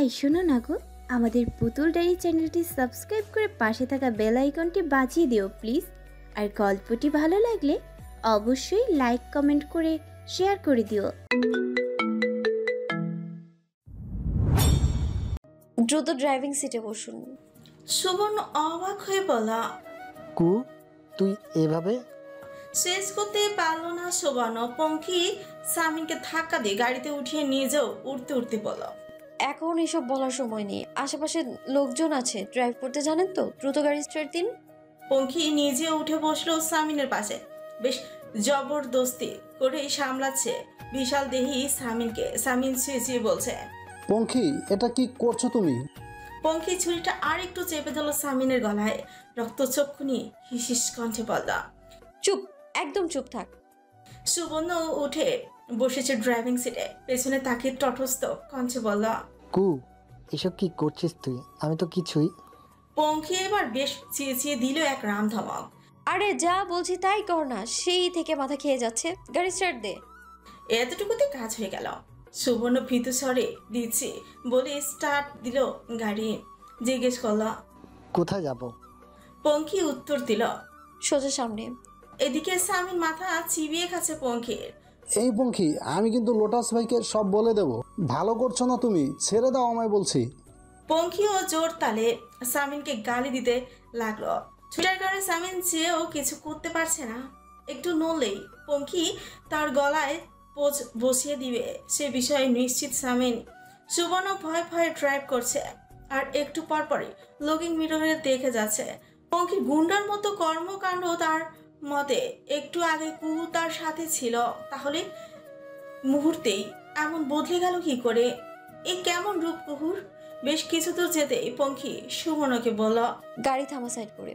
এই শোনো না গো, আমাদের পুতুল ডায়েরি চ্যানেলটি সাবস্ক্রাইব করে পাশে থাকা বেল আইকনটি বাজিয়ে দিও প্লিজ। আর গল্পটি ভালো লাগলে অবশ্যই লাইক কমেন্ট করে শেয়ার করে দিও। দ্রুত ড্রাইভিং সিটে বসুন। সুবর্ণ অবাক হয়ে বলা, কু তুই এভাবে? শেষ করতে পারলো না সুবর্ণ। পঙ্খী সামিনকে ধাক্কা দিয়ে গাড়িতে উঠিয়ে নিয়ে যাও। উঠতে উঠতে বলো, এখন এসব বলার সময় নেই, আশেপাশে লোকজন আছে, ড্রাইভ করতে জানেন তো, দ্রুত গাড়ি স্টার্ট দিন। পঙ্খী নিজে উঠে বসলো সামিনের পাশে। বেশ জবরদস্তি করেই সামলাচ্ছে বিশাল দেহি সামিনকে। সামিন চেঁচিয়ে বলছে, পঙ্খী এটা কি করছো তুমি? পঙ্খী ছুরিটা আর একটু চেপে দিল সামিনের গলায়। রক্তচক্ষুনি হিসিস কণ্ঠে বলল, চুপ, একদম চুপ থাক। সুবর্ণ উঠে বসেছে ড্রাইভিং সিটে। পেছনে তাকিয়ে তটস্থ কণ্ঠে বলল, কু এসব কি করছিস তুই? আমি তো কিছুই। পঙ্খী এবার বেশ চেঁচিয়ে দিল এক রাম ধমক। আরে যা বলছি তাই কর না, সেই থেকে মাথা খেয়ে যাচ্ছে, গাড়ি স্টার্ট দে। এতটুকুতে কাজ হয়ে গেল। সুবর্ণ ভীতু স্বরে দিচ্ছি বলে স্টার্ট দিল গাড়ি। জিজ্ঞেস করল, কোথায় যাব? পঙ্খী উত্তর দিল, সোজা সামনে। এদিকে সামিন মাথা চিবিয়ে খাচ্ছে পঙ্খীর। এই পঙ্খী, আমি কিন্তু লোটাস ভাইকে সব বলে দেব। ভালো করছো না তুমি, ছেড়ে দাও আমায় বলছি। পঙ্খীও জোর তালে সামিনকে গালি দিতে লাগলো। ছুটার কারণে সামিন চেয়েও কিছু করতে পারছে না। একটু নড়লেই পঙ্খী তার গলায় পোজ বসিয়ে দিবে, সে বিষয়ে নিশ্চিত সামিন। সুবর্ণ ভয় ভয়ে ড্রাইভ করছে আর একটু পরপরই লুকিং মিররে দেখে যাচ্ছে পঙ্খীর গুন্ডার মতো কর্মকাণ্ড। তার মতে একটু আগে কুহু তার সাথে ছিল, তাহলে মুহূর্তেই এমন বদলে গেল কি করে? এই কেমন রূপ কুহুর? বেশ কিছু দূর যেতেই পঙ্খী সুবর্ণকে বলল, গাড়ি থামা সাইড করে।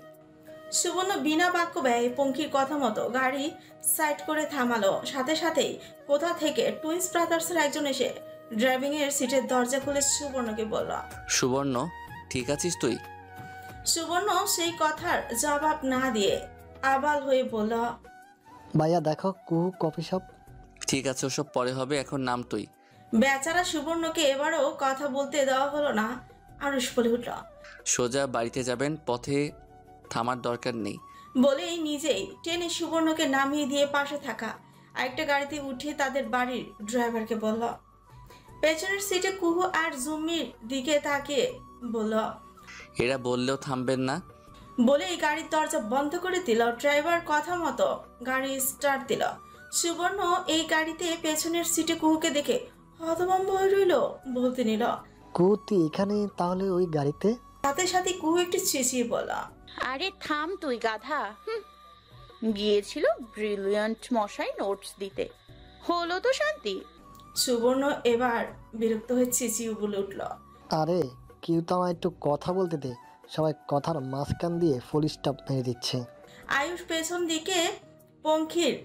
সুবর্ণ বিনা বাক্য ব্যয়ে পঙ্খীর কথা মতো গাড়ি সাইড করে থামালো। সাথে সাথেই কোথা থেকে টুইন্স ব্রাদার্সের একজন এসে ড্রাইভিং এর সিটের দরজা খুলে সুবর্ণকে বলল, সুবর্ণ ঠিক আছিস তুই? সুবর্ণ সেই কথার জবাব না দিয়ে আবাল হয়ে বলল, ভাইয়া দেখো কুহু কফি শপ। ঠিক আছে, ওসব পরে হবে, এখন নাম তুই। বেচারা সুবর্ণকে এবারও কথা বলতে দেওয়া হলো না। আরুষ বলে উঠল, সোজা বাড়িতে যাবেন, পথে থামার দরকার নেই। বলেই নিজেই টেনে সুবর্ণকে নামিয়ে দিয়ে পাশে থাকা আরেকটা গাড়িতে উঠিয়ে তাদের বাড়ির ড্রাইভারকে বলল। পেছনের সিটে কুহু আর জুম্মির দিকে তাকিয়ে বলল, এরা বললেও থামবেন না। বলেই গাড়ির দরজা বন্ধ করে দিল। ড্রাইভার কথা মতো গাড়ি স্টার্ট দিল। সুবর্ণ এই গাড়িতে পেছনের সিটে কুহুকে দেখে হতভম্ব হয়ে রইল। বলতে নিল, কুহু তুই এখানে, তাহলে ওই গাড়িতে? সাথে সাথে কুহু একটু চেঁচিয়ে বলল, আরে থাম তুই গাধা। গিয়েছিল ব্রিলিয়ান্ট মশাই নোটস দিতে, হলো তো শান্তি। সুবর্ণ এবার বিরক্ত হয়ে চেঁচিয়ে বলে উঠল, আরে কেউ তো আমায় একটু কথা বলতে দে, সবাই কথার মাঝখান দিয়ে ফুল স্টপ মেরে দিচ্ছে। আয়ুষ পেছন দিকে পঙ্খির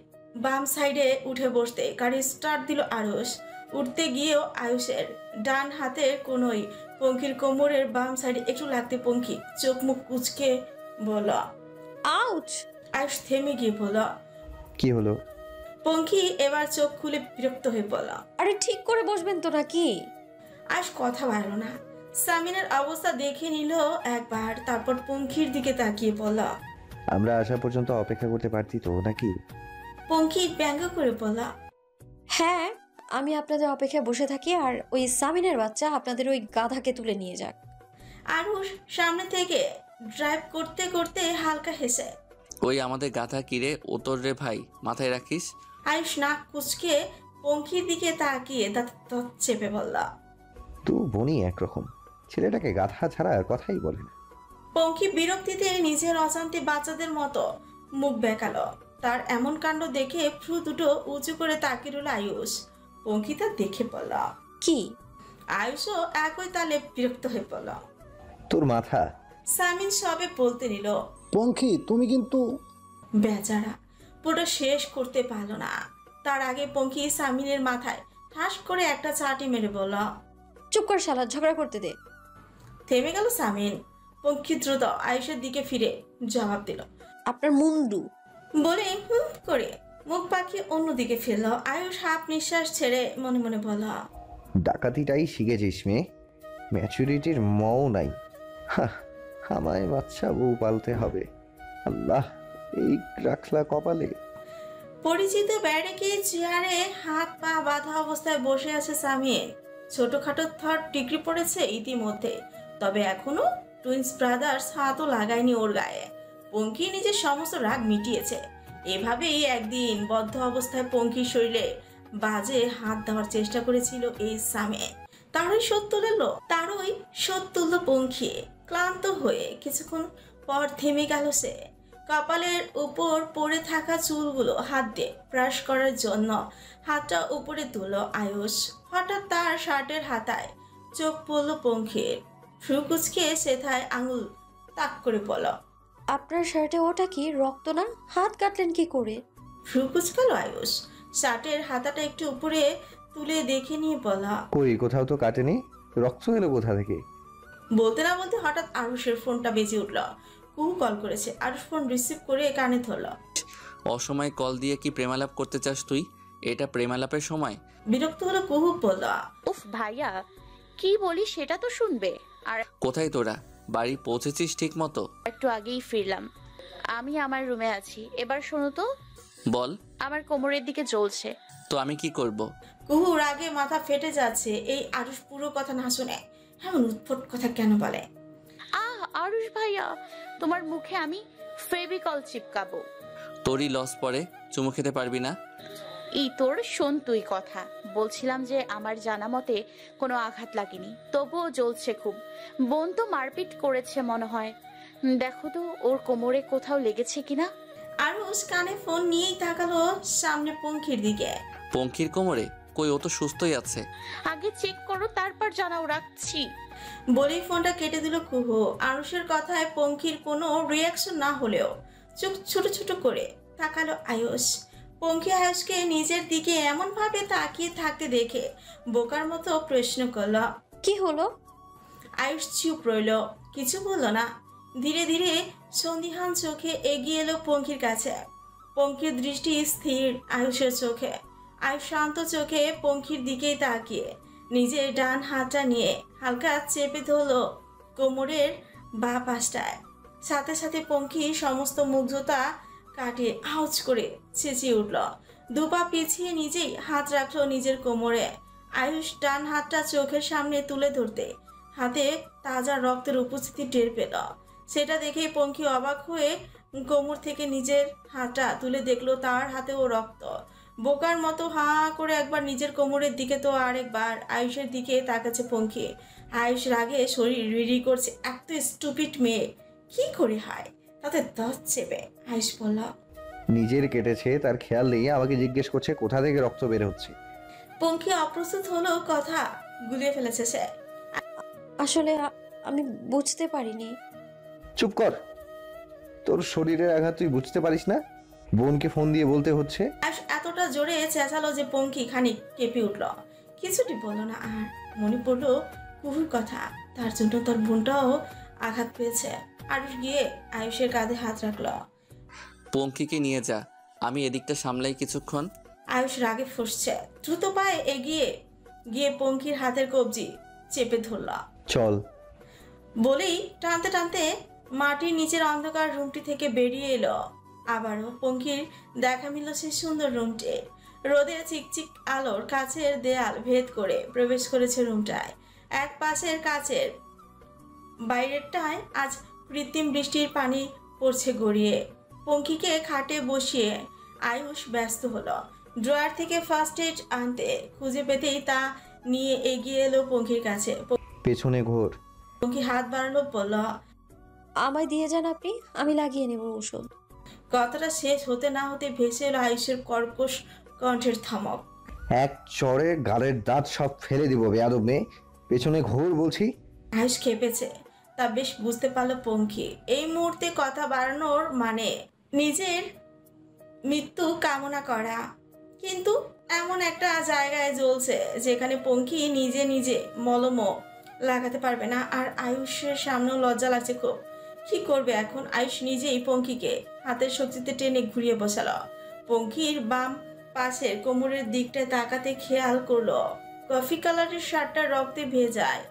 বাম সাইডে উঠে বসতে গাড়ি স্টার্ট দিল আয়ুষ। উঠতে গিয়েও আয়ুষের ডান হাতের কোনোই পঙ্খির কোমরের বাম সাইডে একটু লাগতে পঙ্খি চোখ মুখ কুচকে বলল, আউচ। আয়ুষ থেমে গিয়ে বলল, কি হলো? পঙ্খি এবার চোখ খুলে বিরক্ত হয়ে বলল, আরে ঠিক করে বসবেন তো নাকি? আয়ুষ কথা বাড়ল না। সামিনের অবস্থা দেখে নিল একবার, তারপর পঙ্খির দিকে তাকিয়ে বলল, আমরা আসা পর্যন্ত অপেক্ষা করতে পারতি তো নাকি? পঙ্খি ব্যঙ্গ করে বলল, হ্যাঁ, আমি আপনাদের অপেক্ষায় বসে থাকি আর ওই সামিনের বাচ্চা আপনাদের ওই গাধাকে তুলে নিয়ে যাক। আরুষ সামনে থেকে ড্রাইভ করতে করতে হালকা হেসে, ওই আমাদের গাথা কিরে ওতর রে ভাই, মাথায় রাখিস। আয়ুষ নাক কুচকে পঙ্খির দিকে তাকিয়ে দাঁত চেপে বলল, তো বনি একরকম, ছেলেটাকে গাধা ছাড়া আর কথাই বলে না। পঙ্খি বিরক্তিতে নিজের অজান্তে বাচ্চাদের মতো মুখ বেঁকালো। তার এমন কাণ্ড দেখে ভ্রু দুটো উঁচু করে তাকিয়ে রইল আয়ুষ। পঙ্খি তা দেখে বলল, কি? আয়ুষও একই তালে বিরক্ত হয়ে পড়ল। তোর মাথা। সামিন সবে বলতে নিল, পঙ্খী তুমি কিন্তু। বেচারা পুরো শেষ করতে পারলো না। তার আগে পঙ্খি সামিনের মাথায় ঠাস করে একটা চাটি মেরে বলল, চুপ কর শালা, ঝগড়া করতে দে। থেমে গেল সামিন। পঙ্খি দ্রুত আয়ুষের দিকে ফিরে জবাব দিল, আপনার মুন্ডু। বলে হুম করে মুখ পাকিয়ে অন্যদিকে ফেলল। আয়ুষ হাফ নিঃশ্বাস ছেড়ে মনে মনে বলল, ডাকাতিটাই শিখেছিস মেয়ে, ম্যাচুরিটির মও নাই। হাহ, আমায় বাচ্চা বউ পালতে হবে। আল্লাহ, এই রাখলা কপালে। পরিচিত ব্যারেকে চেয়ারে হাত পা বাঁধা অবস্থায় বসে আছে সামিন। ছোটখাটো থার্ড ডিগ্রি পড়েছে ইতিমধ্যে, তবে এখনো টুইন্স ব্রাদার্স হাতও লাগায়নি ওর গায়ে। পঙ্কি নিজের সমস্ত রাগ মিটিয়েছে। এভাবেই একদিন বদ্ধ অবস্থায় পঙ্কির শরীরে বাজে হাত দেওয়ার চেষ্টা করেছিল এই সামিন। তারই শোধ তুলল পঙ্কি। ক্লান্ত হয়ে কিছুক্ষণ পর থেমে গেল সে। কপালের উপর পড়ে থাকা চুলগুলো হাত দিয়ে ব্রাশ করার জন্য হাতটা উপরে তুলল আয়ুষ। হঠাৎ তার শার্টের হাতায় চোখ পড়ল পঙ্খির। ফ্রুকুচকে সেথায় আঙুল তাক করে বলল, আপনার শার্টে ওটা কি রক্ত না? হাত কাটলেন কি করে? ফ্রুকুচকাল আয়ুষ। শার্টের হাতাটা একটু উপরে তুলে দেখে নিয়ে বলা, কই, কোথাও তো কাটেনি। রক্ত এলো কোথা থেকে? বলতে না বলতে হঠাৎ আরুষের ফোনটা বেজে উঠল। কুহু কল করেছে। আরুষ ফোন রিসিভ করে কানে ধরল। অসময় কল দিয়ে কি প্রেমালাপ করতে চাস তুই? এটা প্রেমালাপের সময়? বিরক্ত হলো কুহু, বলল, উফ ভাইয়া, কি বলি সেটা তো শুনবে। আর কোথায় তোরা? বাড়ি পৌঁছেছিস ঠিক মতো? একটু আগেই ফিরলাম। আমি আমার রুমে আছি। এবার শোনো তো। বল। আমার কোমরের দিকে জ্বলছে। তো আমি কি করব? কুহুর আগে মাথা ফেটে যাচ্ছে। এই আরুষ পুরো কথা না শুনে এমন উৎফট কথা কেন বলে? আরুষ ভাইয়া, তোমার মুখে আমি ফেভিকল চিপকাবো। তোরই লস পরে, চুমু খেতে পারবি না? তোর শোন তুই কথা। বলছিলাম যে আমার জানা মতে কোনো আঘাত লাগেনি, তবুও জ্বলছে খুব। বোন তো মারপিট করেছে মনে হয়। দেখো তো ওর কোমরে কোথাও লেগেছে কিনা। আরুষ কানে ফোন নিয়েই তাকালো সামনে পঙ্খির দিকে। পঙ্খির কোমরে? কই, ও তো সুস্থই আছে। আগে চেক করো, তারপর জানাও। রাখছি। বলেই ফোনটা কেটে দিল কুহু। আরুষের কথায় পঙ্খির কোনো রিয়াকশন না হলেও চোখ ছোট ছোট করে তাকালো আয়ুষ। পঙ্খি আয়ুষকে নিজের দিকে এমন ভাবে তাকিয়ে থাকতে দেখে বোকার মতো প্রশ্ন করল, কি হলো? আয়ুষ চুপ রইল, কিছু বলল না। ধীরে ধীরে সন্দিহান চোখে এগিয়ে এলো পঙ্খির কাছে। পঙ্খির দৃষ্টি স্থির আয়ুষের চোখে। আয়ুষ শান্ত চোখে পঙ্খির দিকেই তাকিয়ে নিজের ডান হাতটা নিয়ে হালকা চেপে ধরল কোমরের বাঁ পাশটায়। সাথে সাথে পঙ্খি সমস্ত মুগ্ধতা কাটিয়ে আউচ করে চেঁচিয়ে উঠল। দুপা পিছিয়ে নিজেই হাত রাখলো নিজের কোমরে। আয়ুষ ডান হাতটা চোখের সামনে তুলে ধরতে হাতে তাজা রক্তের উপস্থিতি টের পেল। সেটা দেখেই পঙ্খি অবাক হয়ে কোমর থেকে নিজের হাতটা তুলে দেখলো তার হাতেও রক্ত। বোকার মতো হা করে একবার নিজের কোমরের দিকে তো আরেকবার আয়ুষের দিকে তাকাচ্ছে পঙ্খি। আয়ুষ রাগে শরীর রিড়ি করছে। এত স্টুপিড মেয়ে কি করে হয়, তাতে দশ চেপে আয়ুষ বলল, নিজের কেটেছে তার খেয়াল নেই, আমাকে জিজ্ঞেস করছে কোথা থেকে রক্ত বের হচ্ছে। পঙ্খি অপ্রস্তুত হলো, কথা গুলিয়ে ফেলেছে সে। আসলে আমি বুঝতে পারিনি। চুপ কর, তোর শরীরের আঘাত তুই বুঝতে পারিস না? বোনকে ফোন দিয়ে বলতে হচ্ছে। আয়ুষ এতটা জোরে চেঁচালো যে পঙ্খি খানিক কেঁপে উঠল। কিছুটি বলল না। আর মনে পড়লো কুহুর কথা, তার জন্য তার বোনটাও আঘাত পেয়েছে। আয়ুষ গিয়ে আয়ুষের কাঁধে হাত রাখলো। পঙ্খিকে নিয়ে যা, আমি এদিকটা সামলাই কিছুক্ষণ। আয়ুষ রাগে ফুঁসছে। দ্রুত পায়ে এগিয়ে গিয়ে পঙ্খির হাতের কবজি চেপে ধরল। চল। বলেই টানতে টানতে মাটির নিচের অন্ধকার রুমটি থেকে বেরিয়ে এলো। আবারও পঙ্খির দেখা মিলল সে সুন্দর রুমটি। রোদের চিকচিক আলোর কাছের দেয়াল ভেদ করে প্রবেশ করেছে রুমটায়। এক পাশের কাছের বাইরেরটায় আজ কৃত্রিম বৃষ্টির পানি পড়ছে গড়িয়ে। পঙ্খিকে খাটে বসিয়ে আয়ুষ ব্যস্ত হলো ড্রয়ার থেকে ফার্স্ট এড আনতে। খুঁজে পেতেই তা নিয়ে এগিয়ে এলো পঙ্খির কাছে। পেছনে ঘোর। পঙ্খি হাত বাড়ালো, বলল, আমায় দিয়ে যান আপনি, আমি লাগিয়ে নেব ওষুধ। কথাটা শেষ হতে না হতে ভেসে এলো আয়ুষের কর্কশ কণ্ঠের ধমক। এক চড়ে গালের দাঁত সব ফেলে দিব বেয়াদব মেয়ে, পেছনে ঘোর বলছি। আয়ুষ খেপেছে, তা বেশ বুঝতে পারলো পঙ্খি। এই মুহূর্তে কথা বাড়ানোর মানে নিজের মৃত্যু কামনা করা। কিন্তু এমন একটা জায়গায় জ্বলছে যেখানে পঙ্খি নিজে নিজে মলমও লাগাতে পারবে না। আর আয়ুষের সামনেও লজ্জা লাগছে খুব। কি করবে এখন? আয়ুষ নিজেই পঙ্খিকে হাতের শক্তিতে টেনে ঘুরিয়ে বসালো। পঙ্খির বাম পাশের কোমরের দিকটায় তাকাতে খেয়াল করলো কফি কালারের শার্টটা রক্তে ভেজায়।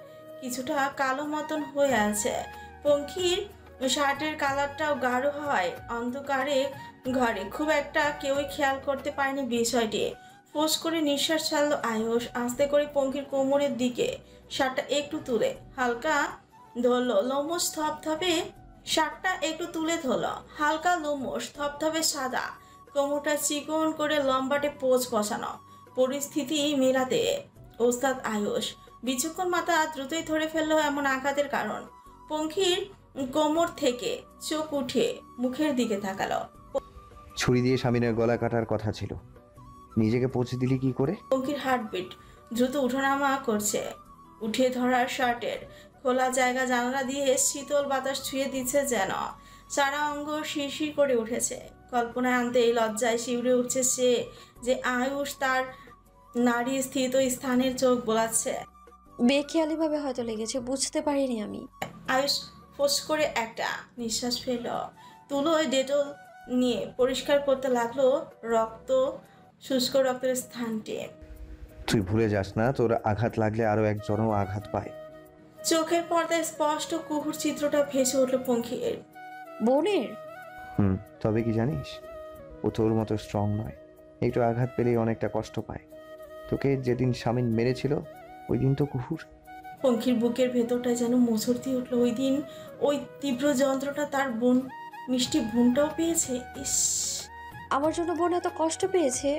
কিছুটা কালো মতন হয়ে আছে। পঙ্খির শার্টের কালারটাও গাঢ় হয়। অন্ধকারে ঘরে খুব একটা কেউই খেয়াল করতে পারেনি বিষয়টি। ফোঁস করে নিঃশ্বাস ছাড়লো আয়ুষ। আস্তে করে পঙ্খির কোমরের দিকে শার্টটা একটু তুলে হালকা ধরলো। লোমশ থপথপে শার্টটা একটু তুলে ধরলো। হালকা লোমশ থপথপে সাদা, কোমরটা চিকন করে লম্বাটে পোজ বসানো। পরিস্থিতি মেলাতে ওস্তাদ আয়ুষ। বিচক্ষণ মাথা দ্রুতই ধরে ফেললো এমন আঘাতের কারণ। পঙ্খির কোমর থেকে চোখ উঠে মুখের দিকে তাকালো। ছুরি দিয়ে স্বামীনের গলা কাটার কথা ছিল, নিজেকে পৌঁছে দিলি কি করে? পঙ্খির হার্টবিট দ্রুত উঠানামা করছে। উঠে ধরার শার্টের খোলা জায়গা জানালা দিয়ে শীতল বাতাস ছুঁয়ে দিচ্ছে যেন। সারা অঙ্গ শিরশির করে উঠেছে। কল্পনায় আনতে লজ্জায় শিউরে উঠছে সে যে আয়ুষ তার নারী স্থিত স্থানের চোখ বোলাচ্ছে। বেখেয়ালিভাবে হয়তো লেগেছে, বুঝতে পারিনি আমি। আয়ুষ ফোঁস করে একটা নিঃশ্বাস ফেলল। তুলোয় ডেটল নিয়ে পরিষ্কার করতে লাগলো শুষ্ক রক্তের স্থানটি। তুই ভুলে যাস না, তোর আঘাত লাগলে আরো একজনও আঘাত পায়। চোখের পর্দায় স্পষ্ট কুকুর চিত্রটা ভেসে উঠল পঙ্খির। বোনের? তবে কি জানিস, ও তোর মতো স্ট্রং নয়। একটু আঘাত পেলেই অনেকটা কষ্ট পায়। তোকে যেদিন স্বামী মেরেছিল ওই দিন তো কুকুর। পঙ্খির বুকের ভেতরটা যেন মোচড় দিয়ে উঠল। ওই দিন ওই তীব্র যন্ত্রটা তার বোন মিষ্টি বোনটাও পেয়েছে। ইস, আমার জন্য বোন এত কষ্ট পেয়েছে?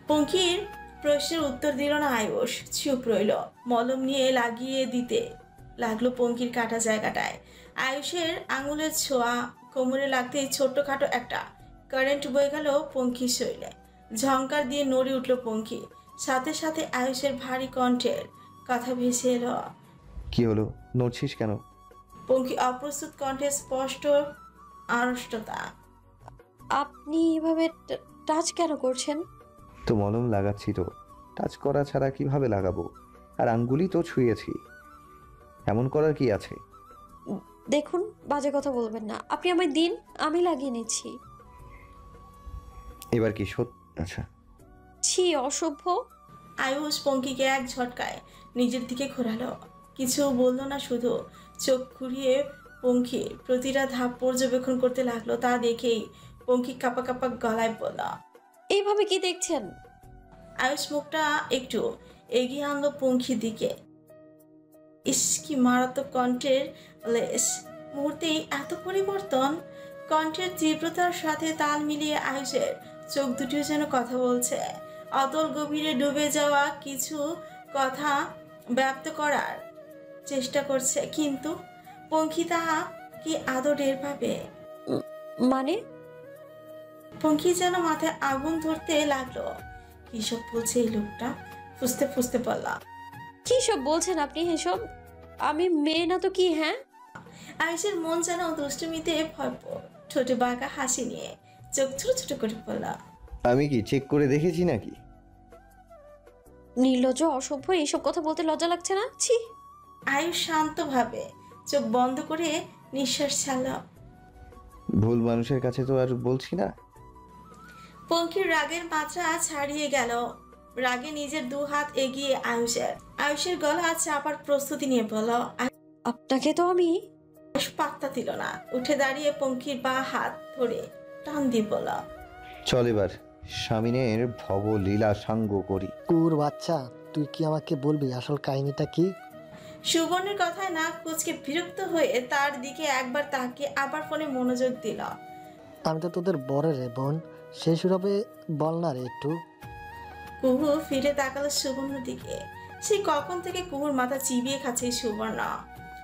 পঙ্খির প্রশ্নের উত্তর দিল না আয়ুষ। চুপ রইল। মলম নিয়ে লাগিয়ে দিতে লাগলো পঙ্খির কাটা জায়গাটায়। আয়ুষের আঙুলের ছোঁয়া কোমরে লাগতেই ছোট্টখাটো একটা কারেন্ট বয়ে গেল পঙ্খির শরীরে। ঝংকার দিয়ে নড়ে উঠল পঙ্খি। সাথে সাথে আয়ুষের ভারী কণ্ঠের কথা ভেসে এলো। কি হলো, নড়ছিস কেন? পঙ্খি অপ্রস্তুত কণ্ঠে স্পষ্ট আড়ষ্টতা। আপনি এভাবে টাচ কেন করছেন? তো মলম লাগাচ্ছি তো, টাচ করা ছাড়া কিভাবে লাগাবো? আর আঙ্গুলি তো ছুঁয়েছি, এমন করার কি আছে? দেখুন, বাজে কথা বলবেন না। আপনি আমায় দিন, আমি লাগিয়ে নিচ্ছি। এবার কি আচ্ছা। ছি, অসভ্য। আয়ুষ পঙ্খিকে এক ঝটকায় নিজের দিকে ঘোরালো। কিছু বলল না, শুধু চোখ ঘুরিয়ে পঙ্খির প্রতিটা ধাপ পর্যবেক্ষণ করতে লাগলো। তা দেখেই পঙ্খি কাপা কাপা গলায় বলল, এইভাবে কি দেখছেন? আয়ুষ মুখটা একটু এগিয়ে আনলো পঙ্খির দিকে। ইস, কি মারাত্মক কণ্ঠের লেশ! মুহূর্তেই এত পরিবর্তন! কণ্ঠের তীব্রতার সাথে তাল মিলিয়ে আয়ুষের চোখ দুটিও যেন কথা বলছে। অতল গভীরে ডুবে যাওয়া কিছু কথা ব্যক্ত করার চেষ্টা করছে, কিন্তু পঙ্খি তাহা কি আদৌ টের পাবে? মানে? পঙ্খি যেন মাথায় আগুন ধরতে লাগলো। কি সব বলছে এই লোকটা? ফুসতে ফুসতে বললা, কি সব বলছেন আপনি এসব? আমি মেয়ে না তো কি? হ্যাঁ। আয়ুষের মন যেন দুষ্টুমিতে ভরপুর। ঠোঁটে বাঁকা হাসি নিয়ে চোখ ছোট ছোট করে বললা, আমি কি চেক করে দেখেছি নাকি? নির্লজ্জ, অসভ্য, এইসব কথা বলতে লজ্জা লাগছে না? ছি। আয়ুষ শান্তভাবে চোখ বন্ধ করে নিঃশ্বাস ছাড়ল। ভুল মানুষের কাছে তো আর বলছি না। পঙ্খির রাগের মাত্রা ছাড়িয়ে গেল। রাগে নিজের দু হাত এগিয়ে আয়ুষের গলা চাপার প্রস্তুতি নিয়ে বলল। আপনাকে তো আমি। আয়ুষ পাত্তা দিল না। উঠে দাঁড়িয়ে পঙ্খির বা হাত ধরে টান দিয়ে বলল, চল এবার স্বামীনের ভবলীলা সাঙ্গ করি। কুকুর বাচ্চা, তুই কি আমাকে বলবি আসল কাহিনীটা কি? সুবর্ণের কথায় নাক কুঁচকে বিরক্ত হয়ে তার দিকে একবার তাকিয়ে আবার ফোনে মনোযোগ দিল। আমি তো তোদের বড় রে বোন, সেই সুরভে বল না রে একটু। কুহু ফিরে তাকালো সুবর্ণর দিকে। সে কখন থেকে কুহুর মাথা চিবিয়ে খাচ্ছে সুবর্ণ।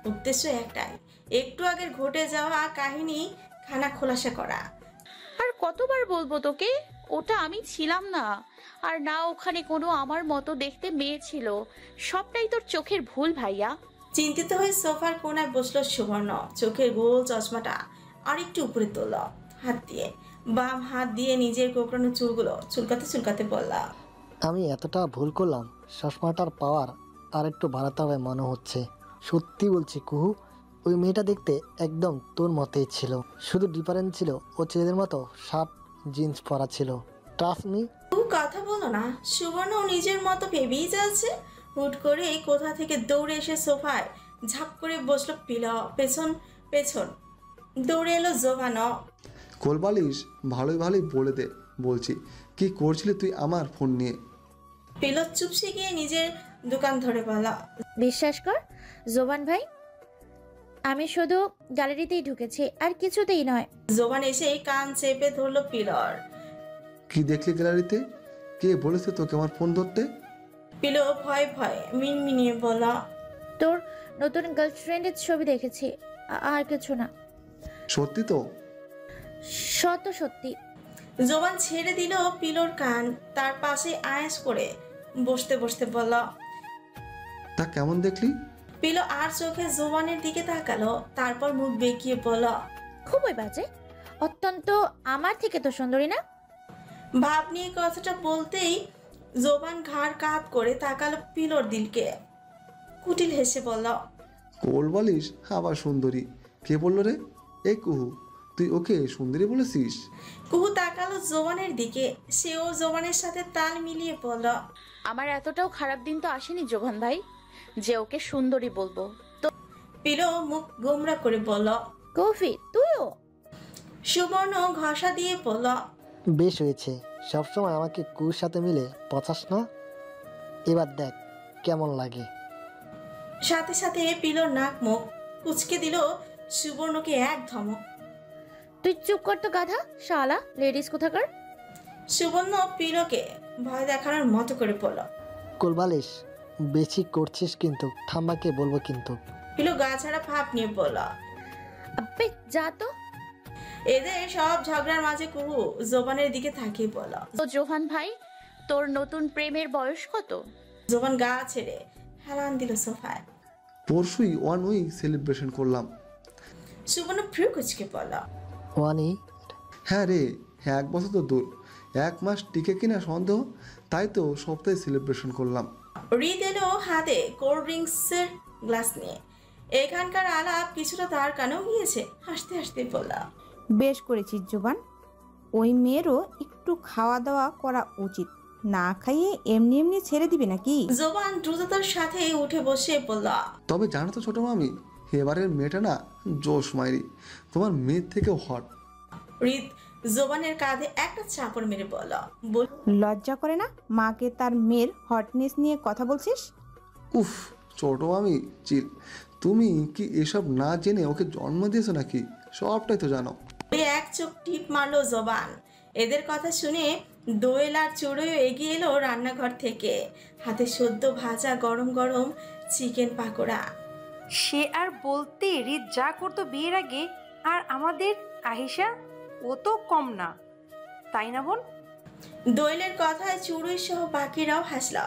উদ্দেশ্য একটাই, একটু আগের ঘটে যাওয়া কাহিনী খানা খোলাসা করা। আর কতবার বলবো তোকে, ওটা আমি ছিলাম না। আর না ওখানে কোনো আমার মতো দেখতে মেয়ে ছিল। সবটাই তোর চোখের ভুল ভাইয়া। চিন্তিত হয়ে সোফার কোনায় বসলো সুবর্ণ। চোখের গোল চশমাটা আরেকটু উপরে তোল হাত দিয়ে। বাম হাত দিয়ে নিজের কোঁকড়ানো চুলগুলো চুলকাতে চুলকাতে বললা, আমি এতটা ভুল করলাম, চশমাটার পাওয়ার আর একটু বাড়াতে হবে মনে হচ্ছে। সত্যি বলছি কুহু, ওই মেয়েটা দেখতে একদম তোর মতেই ছিল, শুধু ডিফারেন্স ছিল ও ছেলেদের মতো শার্ট জিন্স পরা ছিল। Trust me. কথা বলো না। সুবর্ণ নিজের মতো ভেবেই যাচ্ছে। হুট করে কোথা থেকে দৌড়ে এসে সোফায় ঝাঁপ করে বসলো পিলো। পেছন পেছন দৌড়ে এলো জোবানও। কোলবালিশ ভালোই ভালোই বলে দে বলছি, কি করছিলি তুই আমার ফোন নিয়ে? পিলো চুপসে গিয়ে নিজের দোকান ধরে বলা। বিশ্বাস কর জোবান ভাই, আমি শুধু গ্যালারিতেই ঢুকেছি আর কিছুতেই নয়। জোবান এসে কান চেপে ধরলো পিলোর। কি দেখলি গ্যালারিতে? কে বলেছে তোকে আমার ফোন ধরতে? পিলো ভয় ভয় মিনমিনিয়ে বলা। তোর নতুন গার্লফ্রেন্ডের ছবি দেখেছি, আর কিছু না। সত্যি তো? সত্যি। জোবান ছেড়ে দিল পিলোর কান, তার পাশে আয়েস করে বসতে বসতে বলা। তা কেমন দেখলি? পিলো আর চোখে জোবানের দিকে তাকালো, তারপর মুখ বেঁকিয়ে বলা। খুবই বাজে, অত্যন্ত আমার থেকে তো সুন্দরী না? ভাব নিয়ে কথাটা বলতেই জোবান ঘাড় কাত করে তাকালো পিলোর দিলকে, কুটিল হেসে বলল। কোলবালিশ আবার সুন্দরী? কে বললো রে? এই কুহু, তুই ওকে সুন্দরী বলেছিস? কুহু তাকালো জোবানের দিকে, সেও জোবানের সাথে তাল মিলিয়ে বলল। আমার এতটাও খারাপ দিন তো আসেনি জোভান ভাই যে ওকে সুন্দরী বলবো। তো পিলো মুখ গোমরা করে বলল। কফি তুইও? সুবর্ণ ঘষা দিয়ে বলল। বেশ হয়েছে, সবসময় আমাকে কুর সাথে মিলে পচাস না। এবার দেখ কেমন লাগে। সাথে সাথে পিলোর নাক মুখ কুচকে দিল সুবর্ণকে এক ধমক। তুই চুপ কর তো গাধা, শালা লেডিস কোথাকার। সুবর্ণ পিলোকে ভয় দেখানোর মতো করে বলল। কোলবালিশ বেশি করছিস কিন্তু, ঠাম্মাকে বলবো কিন্তু। পিলো গা ছাড়া ভাব নিয়ে বলল। আব্বে যা তো। এদের সব ঝগড়ার মাঝে কুহু জোবানের দিকে তাকিয়ে বলল। তো জোহান ভাই, তোর নতুন প্রেমের বয়স কত? জোবান গা ছেড়ে হেলান দিল সোফায়। পরশুই 1 উইক সেলিব্রেশন করলাম। সুবর্ণ ফ্রু কুচকে বলল। ওয়ানি? হ্যাঁ রে, 1 বছর তো দূর, 1 মাস টিকে কিনা সন্দেহ, তাই তো সপ্তাহে সেলিব্রেশন করলাম। রিদ এলো হাতে কোল্ড ড্রিঙ্কসের গ্লাস নিয়ে। এখানকার আলাপ কিছুটা তার কানেও গিয়েছে, হাসতে হাসতে বললা। বেশ করেছিস জোবান, ওই মেয়েরও একটু খাওয়া দাওয়া করা উচিত, না খাইয়ে এমনি এমনি ছেড়ে দিবে নাকি? জোবান দ্রুততার সাথে উঠে বসে বললা। তবে জানো তো ছোট মামি, এবারের মেয়েটা না জোশ মাইরি, তোমার মেয়ের থেকেও হট। রিদ জোবানের কাঁধে একটা চাপড় মেরে বলল। লজ্জা করে না মাকে তার মেয়ের হটনেস নিয়ে কথা বলছিস? উফ ছোট মামি চিল, তুমি কি এসব না জেনে ওকে জন্ম দিয়েছো নাকি? সবটাই তো জানো। এক চোখ টিপ মারলো জোবান। এদের কথা শুনে দোয়েল আর চড়ুইও এগিয়ে এলো রান্নাঘর থেকে, হাতে সদ্য ভাজা গরম গরম চিকেন পাকোড়া। সে আর বলতে, রিত যা করতো বিয়ের আগে, আর আমাদের আহিসা ও তো কম না, তাই না বোন? দোয়েলের কথায় চড়ুই সহ বাকিরাও হাসল।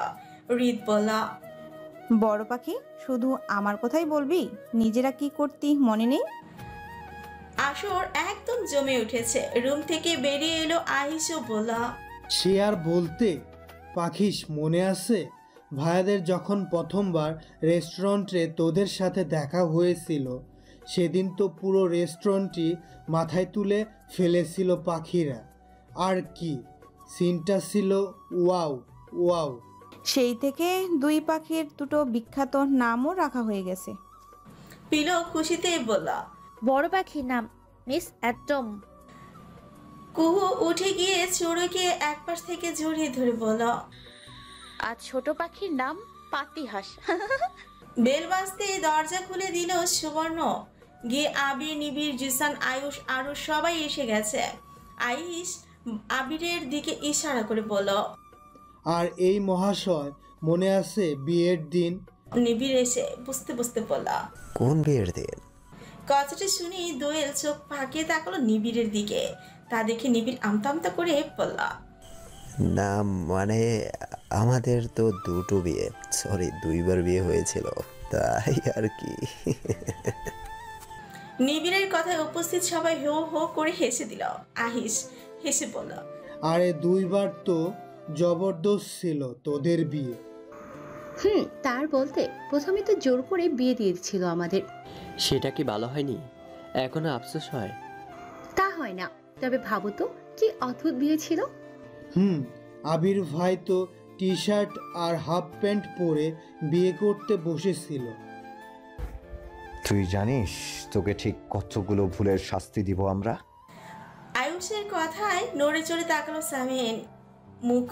রিত বলল। বড় পাখি, শুধু আমার কথাই বলবি? নিজেরা কি করতি মনে নেই? আসর একদম জমে উঠেছে। রুম থেকে বেরিয়ে এলো আহিসও বলল। সে আর বলতে, পাখিস মনে আছে ভাইয়াদের যখন প্রথমবার রেস্টুরেন্টে তোদের সাথে দেখা হয়েছিল, সেদিন তো পুরো রেস্টুরেন্টই মাথায় তুলে ফেলেছিল পাখিরা। আর কি সিনটা ছিল ওয়াও ওয়াও। সেই থেকে দুই পাখির দুটো বিখ্যাত নামও রাখা হয়ে গেছে। পিলো খুশিতে বলল। বড় পাখির নাম মিস অ্যাটম। কুহু উঠে গিয়ে চড়ুইকে এক পাশ থেকে জড়িয়ে ধরে বলল। আর ছোট পাখির নাম পাতিহাঁস। বেল বাজতে দরজা খুলে দিল সুবর্ণ। গিয়ে আবির, নিবিড়, জিসান, আয়ুষ আরো সবাই এসে গেছে। আয়ুষ আবিরের দিকে ইশারা করে বলল। আর এই মহাশয় মনে আছে বিয়ের দিন? নিবিড় এসে বুঝতে বুঝতে বলল। কোন বিয়ের দিন? কথাটা শুনি দোয়েল চোখ ফাঁকিয়ে তাকালো নিবিড়ের দিকে। তা দেখে নিবিড় আমতা আমতা করে বলল। না মানে আমাদের তো দুটো বিয়ে, সরি 2বার বিয়ে হয়েছিল, তাই আর কি। নিবিড়ের কথায় উপস্থিত সবাই হো হো করে হেসে দিল। আহিস হেসে বলল। আরে 2বার তো জবরদস্ত ছিল তোদের বিয়ে। তার বলতে প্রথমে তো জোর করে বিয়ে দিয়ে দিচ্ছিল আমাদের। সেটা কি ভালো হয়নি? এখনো আফসোস হয়? তা হয় না, তবে ভাবো তো কি অদ্ভুত বিয়ে ছিল। আবির ভাই তো টি শার্ট আর হাফ প্যান্ট পরে বিয়ে করতে বসেছিল। তুই জানিস তোকে ঠিক কতগুলো ভুলের শাস্তি দিব আমরা? আয়ুষের কথায় নড়ে চড়ে তাকালো সামিন। মুখ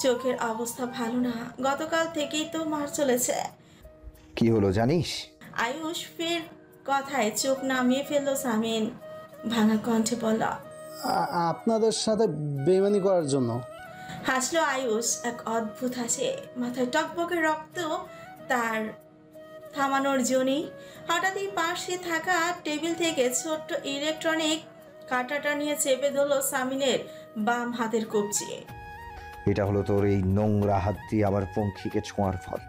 চোখের অবস্থা ভালো না, গতকাল থেকেই তো মার চলেছে। কি হলো জানিস? আয়ুষ ফের কথায় চোখ নামিয়ে ফেললো সামিন, ভাঙা কণ্ঠে বলল, আপনাদের সাথে বেইমানি করার জন্য। হাসলো আয়ুষ এক অদ্ভুত হাসে, মাথায় টকবকে রক্ত তার থামানোর জন্যই। হঠাৎই পাশে থাকা টেবিল থেকে ছোট্ট ইলেকট্রনিক কাঁটাটা নিয়ে চেপে ধরলো সামিনের বাম হাতের কবজি। এটা হলো তোর এই নোংরা হাত দিয়ে আমার পঙ্খিকে ছোঁয়ার ফল।